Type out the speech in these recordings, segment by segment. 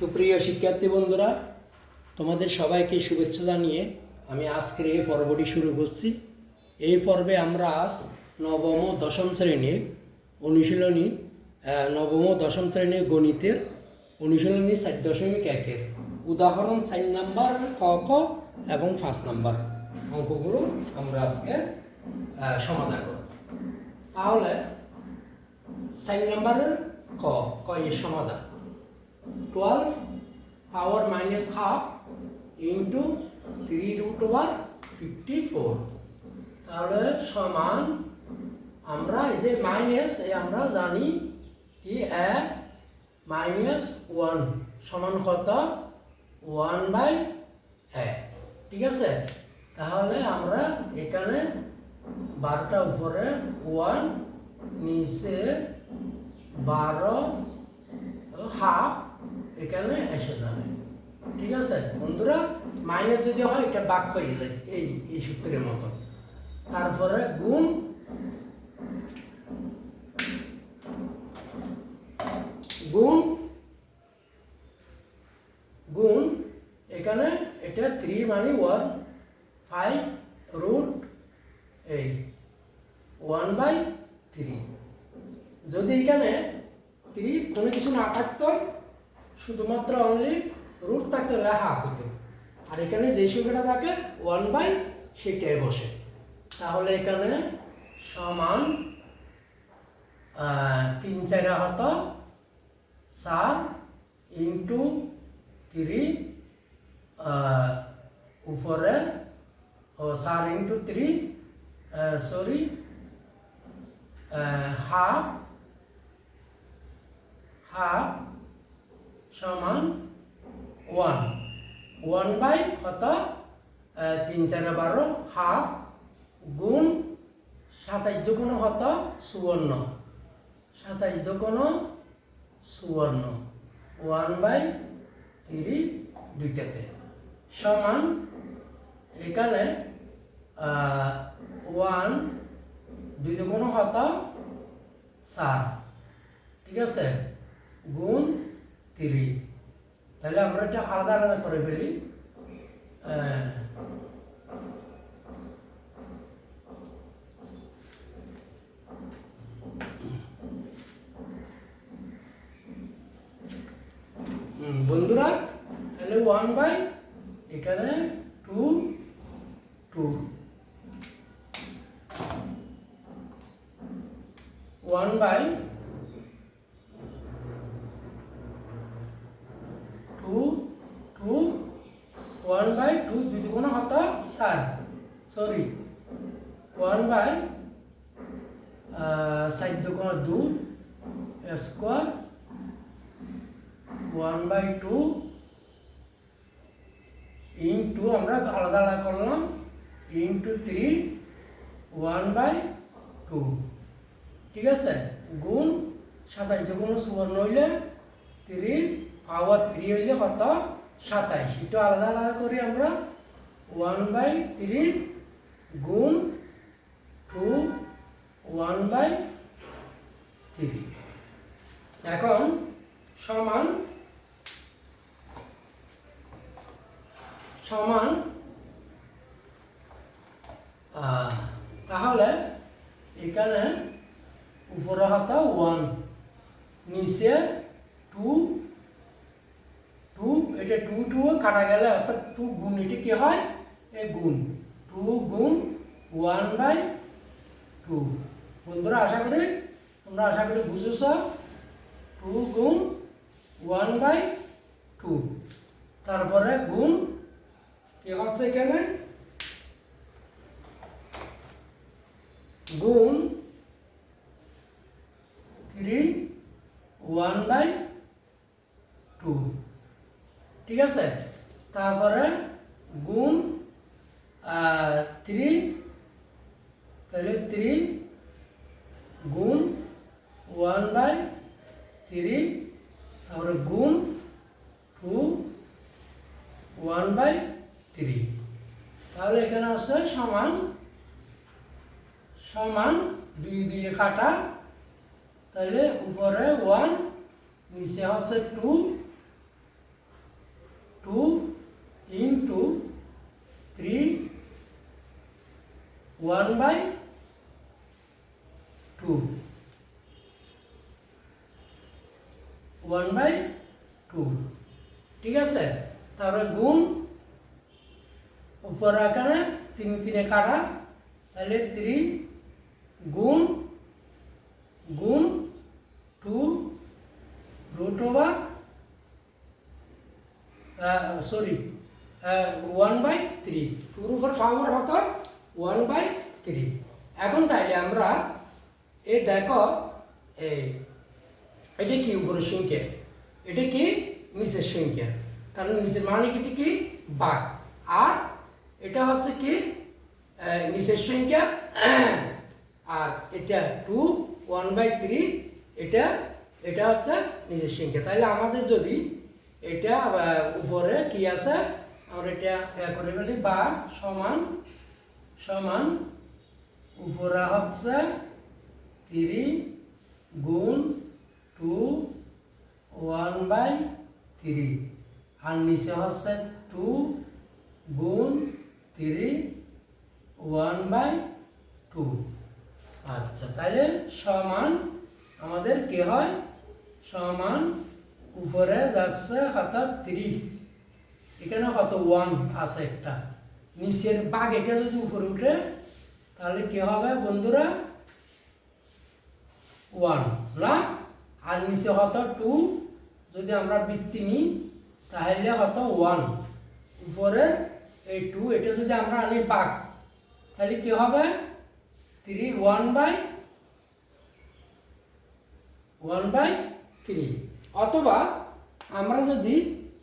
সুপ্রিয় শিক্ষার্থী বন্ধুরা, তোমাদের সবাইকে শুভেচ্ছা জানিয়ে আমি আজকের এই পর্বটি শুরু করছি। এই পর্বে আমরা আজ নবম ও দশম শ্রেণীর অনুশীলনী নবম ও দশম শ্রেণীর গণিতের অনুশীলনী 4.1-এর উদাহরণ 4 নাম্বার ক ক এবং 5 নাম্বার অঙ্কগুলো আমরা আজকে সমাধান করব। তাহলে 4 নাম্বারের ক এর সমাধান 12 power minus half into 3√54 তাহলে সমান আমরা এই যে মাইনাস আমরা জানি কি a minus 1 সমান কত 1/a, ঠিক আছে। তাহলে আমরা এখানে 12টা উপরে 1 নিচে 12 হাফ এখানে এসে যাবে, ঠিক আছে বন্ধুরা। মাইনাস যদি হয় এটা বাক হয়ে যায় এই সূত্রের মতো। তারপরে গুণ গুণ গুণ এখানে এটা 3 মানে 1 5√1/3। যদি এখানে 3 কোনো কিছু না থাকতো, শুধুমাত্র অনলি রুট থাকতে হলে হাফ হতো, আর এখানে যে সংখ্যাটা থাকে 1/, সেটাই বসে। তাহলে এখানে সমান 3×4 হতো 4 ইন্টু 3 উপরে 4 ইন্টু 3 হাফ সমান 1/, কত 3×4 হাফ গুণ 27 যোগ কত 54, 27 যোগ 54 1/3 দুইটাতে সমান এখানে 1 2 যোগ কত 4, ঠিক আছে, গুণ 3। তাহলে আমরা এটা আলাদা আলাদা করে ফেলি। বন্ধুরা তাহলে 1/, এখানে 2 1/2 দুই দুগুণ হতো 4, 1/4 দুগুণ 2 স্কোয়ার 1/2 ইন্টু আমরা আলাদা আলাদা করলাম ইন্টু 3 1/2, ঠিক আছে, গুণ 27 যোগ 54 হইলে 3 পাওয়ার 3 হইলে কত 27, এটা আলাদা আলাদা করি আমরা 1/3 গুণ 2 1/3। এখন সমান তাহলে এখানে উপরে হাতা 1 নিচে 2 এটা 2 কাটা গেলে অর্থাৎ 2 গুণ এটি কি হয় এ গুণ 2 গুণ 1/2। বন্ধুরা আশা করি বুঝেছ। 2 গুণ 1/2 তারপরে গুণ কি হচ্ছে এখানে গুণ 3 1/2, ঠিক আছে। তারপরে গুণ 3, তাহলে 3 গুণ 1/3 তারপরে গুণ 2 1/3। তাহলে এখানে আছে সমান 2 দিয়ে কাটা, তাহলে উপরে 1 নিচে হচ্ছে 2 2 into 3 1/2 1/2 ঠিক আছে। তারপরে গুণ উপর এখানে 3 3 কাটা, তাহলে 3 গুণ 2 root over 1/3, 2 এর উপর পাওয়ার হতো 1/3। এখন তাইলে আমরা এই দেখো এটা কি উপরের সংখ্যা, এটা কি নিচের সংখ্যা, কারণ নিচের মানে কি ভাগ, আর এটা হচ্ছে কি নিচের সংখ্যা, আর এটা 2 1/3, এটা হচ্ছে নিচের সংখ্যা। তাহলে আমাদের যদি এটা উপরে কি আছে আমরা এটা করে ফেলি, ভাগ সমান উপরে হচ্ছে 3 গুণ 2 1/3, আর নিচে হচ্ছে 2 গুণ 3 1/2। আচ্ছা, তাহলে সমান আমাদের কি হয়, সমান উপরে যাচ্ছে কত 3, এখানে কত 1 আছে একটা, নিচের ভাগ এটা যদি উপরে উঠে তাহলে কি হবে বন্ধুরা 1 না, আর নিচে কত 2, যদি আমরা বৃত্তি নিই তাহলে কত 1, উপরে এই 2 এটা যদি আমরা আনি ভাগ তাহলে কি হবে 3 1/3। অথবা আমরা যদি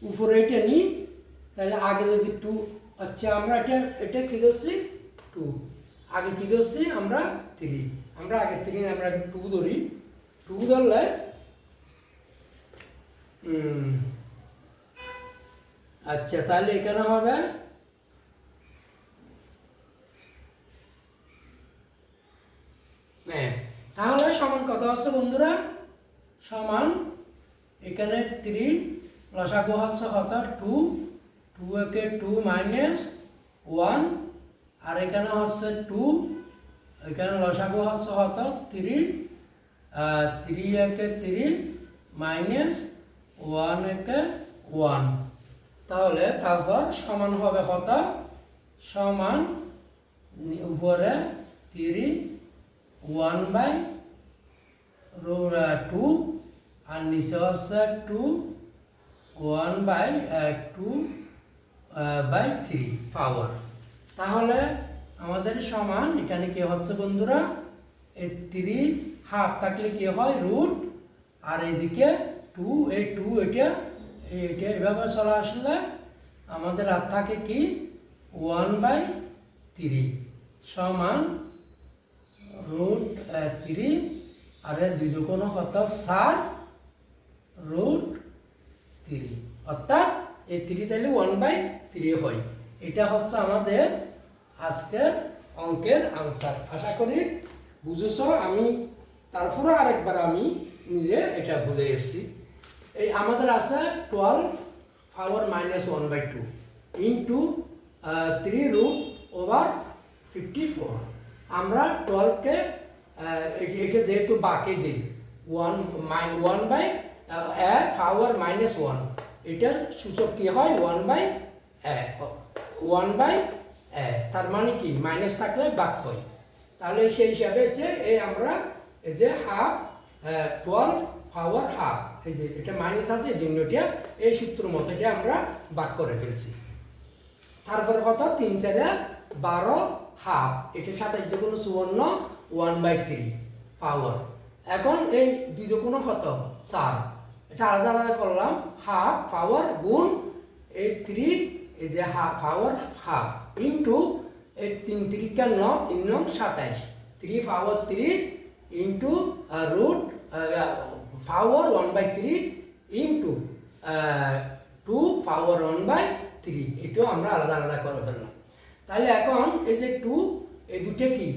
উপরে এটা নিই তাহলে আগে যদি 2, আচ্ছা আমরা এটা কি ধরছি 2, আগে কি ধরছি আমরা 3, আমরা আগে 3 আমরা 2 ধরি, 2 ধরলে আচ্ছা তাহলে এখানে হবে তাহলে সমান কত হচ্ছে বন্ধুরা, সমান এখানে 3 লসাগু হচ্ছে কত 2, 2 একে 2 মাইনাস 1, আর এখানে হচ্ছে 2, এখানে লসাগু হচ্ছে কত 3, 3 একে 3 মাইনাস 1 একে 1, তাহলে তারপর সমান হবে কত, সমান উপরে 3 1/2 আর নিচে হচ্ছে 2 1/2/3 পাওয়ার। তাহলে আমাদের সমান এখানে কি হচ্ছে বন্ধুরা, এই 3 হাফ থাকলে কি হয় রুট, আর এদিকে 2, এই 2 এটা এভাবে চলে আসলে আমাদের আর থাকে কি 1/3 সমান রুট 3, আর 2 দুগুণ কত 4 রুট 3, অর্থাৎ এই 3 তাহলে 1/3 হয়। এটা হচ্ছে আমাদের আজকের অঙ্কের আনসার। আশা করি বুঝেছ। আমি তারপরে আরেকবার আমি নিজে এটা বুঝে এসেছি। এই আমাদের আছে 12 পাওয়ার -1/2 ইন্টু 3 রুট ওভার 54। আমরা 12কে এটা যেহেতু বাকি যে 1/পাওয়ার -1, এটা সূচক কি হয় 1/1, তার মানে কি মাইনাস থাকলে বাক হয়। তাহলে সেই হিসাবে এই আমরা এই যে হাফ 12 পাওয়ার হাফ, এই যে এটা মাইনাস আছে এই জন্য এটা এই সূত্র মতো এটা আমরা বাক করে ফেলছি। তারপরে কত 3 4 12 হাফ, এটার সাথে 2 গুণ 54 1/3 পাওয়ার। এখন এই 2 গুণ কত 4, এটা আলাদা আলাদা করলাম, হাফ পাওয়ার গুণ এই 3, এই যে হাফ পাওয়ার হাফ ইন্টু এই 3 3 কা 9, 3 9 27, 3 পাওয়ার 3 ইন্টু রুট পাওয়ার 1/3 ইন্টু 2 পাওয়ার 1/3, এটাও আমরা আলাদা আলাদা করে ফেললাম। তাহলে এখন এই যে 2, এই দুটো কি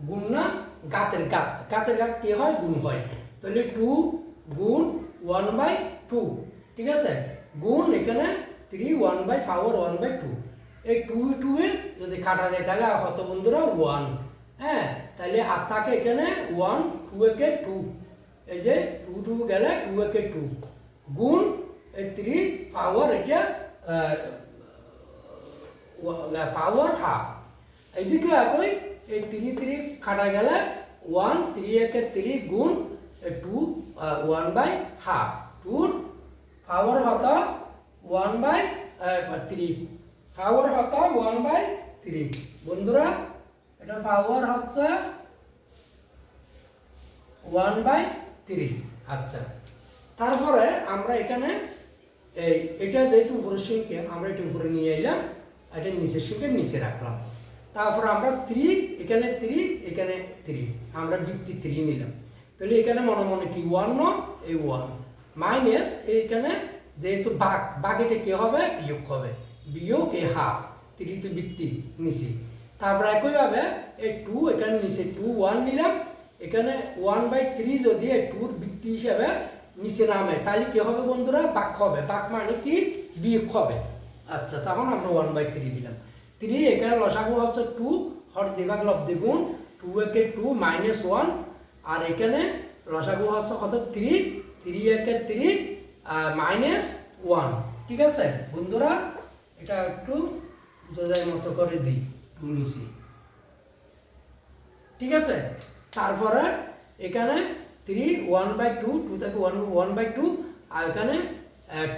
গুণ না, গাতের গাত কি হয় গুণ হয়। তাহলে 2 গুণ 1/2, ঠিক আছে, গুণ এখানে 3 1/power 1/2। এই 2 এ যদি কাটা যায় তাহলে কত বন্ধুরা 1, হ্যাঁ, তাহলে আর থাকে এখানে 1 2 একে 2, এই যে 2 গেলে 2 একে 2 গুণ এই 3 পাওয়ার এটা পাওয়ার হাফ। এইদিকে একই এই 3 কাটা গেলে 1 3 একে 3 গুণ 2 1/2, 2 পাওয়ার হতো 1/3, পাওয়ার হতো 1/3 বন্ধুরা, এটা পাওয়ার হচ্ছে 1/3। আচ্ছা, তারপরে আমরা এখানে এটা যেহেতু উপরের সংখ্যা আমরা এটা উপরে নিয়ে এলাম, এটা নিচের সংখ্যা নিচে রাখলাম। তারপর আমরা 3 এখানে 3 এখানে 3 আমরা বৃত্তি 3 নিলাম। তাহলে এখানে মনে মনে কি 1 ন, এই 1 মাইনাস এইখানে যেহেতু ভাগ এটা কি হবে বিয়োগ হবে, বিয়োগ এই হাফ 3 তো বৃত্তি নিচে। তারপর একইভাবে এই 2 এখানে নিচে 2 1 নিলাম, এখানে 1/3 যদি এই 2 বৃত্তি হিসাবে নিচে নামে তাহলে কি হবে বন্ধুরা ভাগ হবে, ভাগ মানে কি বিয়োগ হবে। আচ্ছা, তখন আমরা 1/3 দিলাম। 3 এখানে লসাগু হচ্ছে 2, হর দিভাগ লব্ধি গুণ 2 একে 2 -1, আর এখানে লসাগু হচ্ছে কত 3 3 একে 3 -1। ঠিক আছে বন্ধুরা, এটা একটু বোঝার মতো করে দিই 2 নিচে। ঠিক আছে, তারপরে এখানে 3 1/2 2 থেকে 1/2, আর এখানে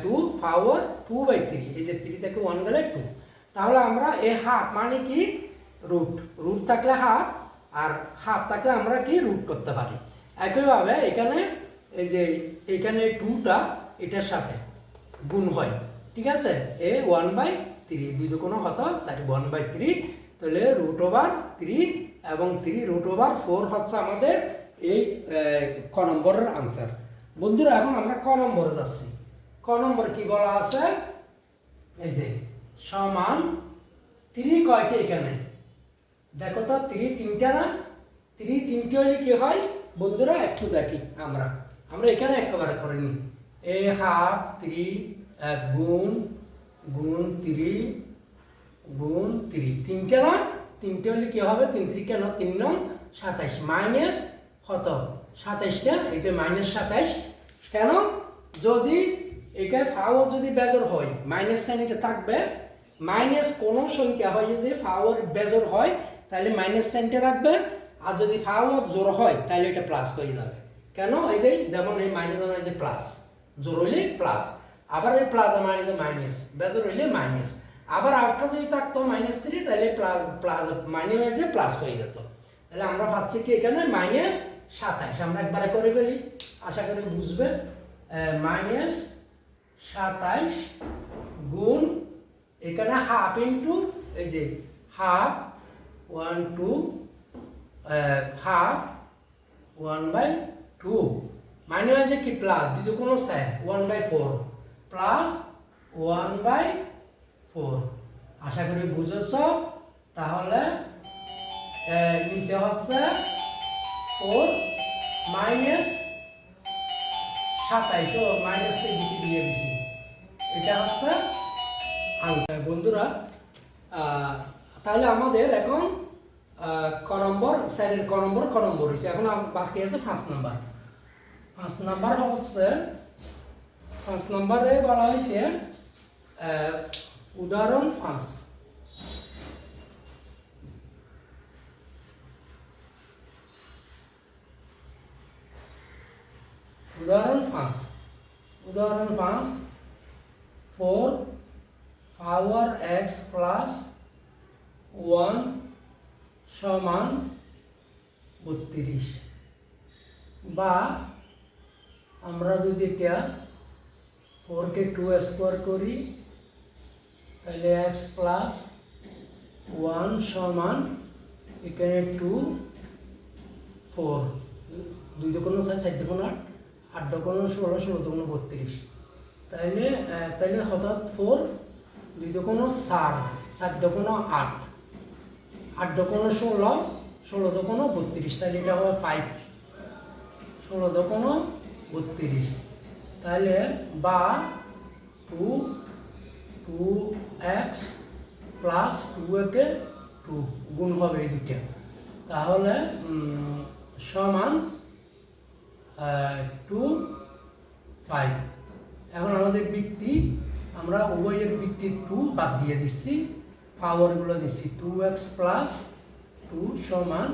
2 পাওয়ার 2/3, এই যে 3 থেকে 1 গেলে 2। তাহলে আমরা এই হাফ মানে কি রুট থাকলে হাফ, আর হাফ থাকলে আমরা কি রুট করতে পারি। একইভাবে এখানে এই যে এখানে 2টা এটার সাথে গুণ হয়। ঠিক আছে, এ 1/3 দুই দুগুণ কত 4 1/3, তাহলে √3 এবং 3 √4 হচ্ছে আমাদের এই ক নম্বরের আনসার। বন্ধুরা এখন আমরা ক নম্বরে যাচ্ছি। ক নম্বর কি বলা আছে, এই যে সমান 3 কয়টি এখানে দেখো তো 3 3টা না, 3 3টে হলে কি হয় বন্ধুরা একটু দেখি আমরা এখানে একবারে করে নিই। এই হাফ 3 গুণ 3 গুণ 3 3টে না, 3টে হলে কি হবে 3 3 কেন 3 নং 27 মাইনাস কত 27টা, এই যে -27। কেন যদি এখানে ফাওয়ার যদি বেজর হয় মাইনাস সাইন এটা থাকবে, মাইনাস কোনো সংখ্যা হয় যদি ফাওয়ার বেজর হয় তাহলে মাইনাস সাইনটা রাখবে, আর যদি ফাওয়ার জোর হয় তাহলে এটা প্লাস হয়ে যাবে। কেন এই যে যেমন এই মাইনাস মানে যে প্লাস, জোর হইলে প্লাস, আবার এই প্লাস মানে যে মাইনাস, বেজর হইলে মাইনাস, আবার আউটটা যদি থাকতো -3 তাহলে প্লাস মাইনাস যে প্লাস হয়ে যেত। তাহলে আমরা পাচ্ছি কি এখানে -27। আমরা একবারে করে ফেলি, আশা করি বুঝবে। -27 গুণ এখানে হাফ ইন্টু এই যে হাফ 1 2 হাফ 1/2 মানে হয়েছে কি প্লাস দুটো কোনো স্যার 1/4 প্লাস 1/4। আশা করি বুঝেছ। তাহলে নিচে হচ্ছে 4 -27 ও মাইনাসকে দিকে দিয়ে দিছি, এটা হচ্ছে আনসার। বন্ধুরা তাহলে আমাদের এখন ক নম্বর স্যারের ক নম্বর হয়েছে, এখন বাকি আছে 5 নম্বর। 5 নম্বর হচ্ছে 5 নম্বরে বলা হয়েছে উদাহরণ 5। উদাহরণ 5 4 পাওয়ার x প্লাস 1 সমান 32, বা আমরা যদি এটা 4কে 2 স্কোয়ার করি তাহলে x প্লাস 1 সমান এখানে 2 4 2 দুগুণ 4 4 দুগুণ 8 8 দুগুণ 16 16 দুগুণ 32, তাইলে হঠাৎ 4 2 দুগুণ 4 4 দুগুণ 8 8 দুগুণ 16 16 দুগুণ 32, তাহলে এটা হবে 5 16 দুগুণ 32। তাহলে বা 2 এক্স প্লাস 2 2 গুণ হবে এই দুটো, তাহলে সমান 2 5। এখন আমাদের বৃত্তি, আমরা উভয়ের বৃত্তি 2 বাদ দিয়ে দিচ্ছি, পাওয়ারগুলো দিচ্ছি 2x প্লাস 2 সমান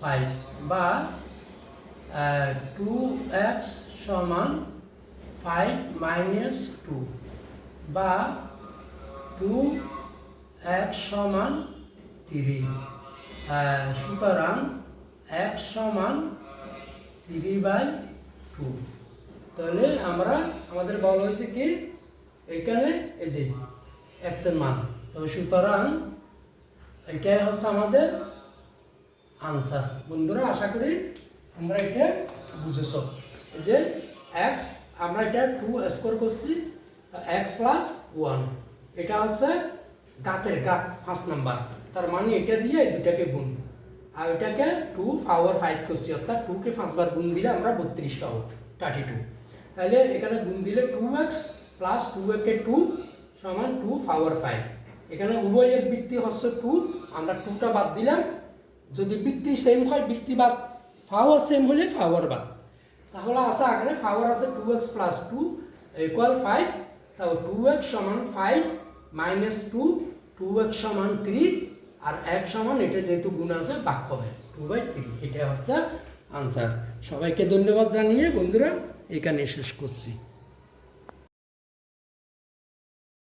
5, বা 2x সমান 5 মাইনাস 2, বা 2x সমান 3। সুতরাং x সমান 3/2। তাহলে আমাদের বলা হয়েছে কি এখানে এই যে x এর মান, তো সুতরাং এটাই হচ্ছে আমাদের আনসার। বন্ধুরা আশা করি তোমরা এটা বুঝেছ। এই যে x, আমরা এটা 2 স্কোয়ার করছি, x প্লাস 1, এটা হচ্ছে গাতের গাত 5 নাম্বার, তার মানে এটা দিয়ে এই দুটাকে গুণ, আর এটাকে 2 পাওয়ার 5 করছি, অর্থাৎ 2 কে 5 বার গুণ দিলে আমরা 32 পাবো, 32। তাহলে এখানে গুণ দিলে 2x প্লাস 2 2 সমান 2 পাওয়ার 5। এখানে উভয়ের বৃত্তি হচ্ছে 2, আমরা 2টা বাদ দিলাম, যদি বৃত্তি সেম হয় বৃত্তি বাদ, পাওয়ার সেম হলে পাওয়ার বাদ, তাহলে আছে আগে পাওয়ার আছে 2x প্লাস 2 ইকুয়াল 5, তাহলে 2x সমান 5 মাইনাস 2, 2x সমান 3, আর x সমান এটা যেহেতু গুণ আছে ভাগ হবে 2/3। এটা হচ্ছে আনসার। সবাইকে ধন্যবাদ জানিয়ে বন্ধুরা এখানে শেষ করছি।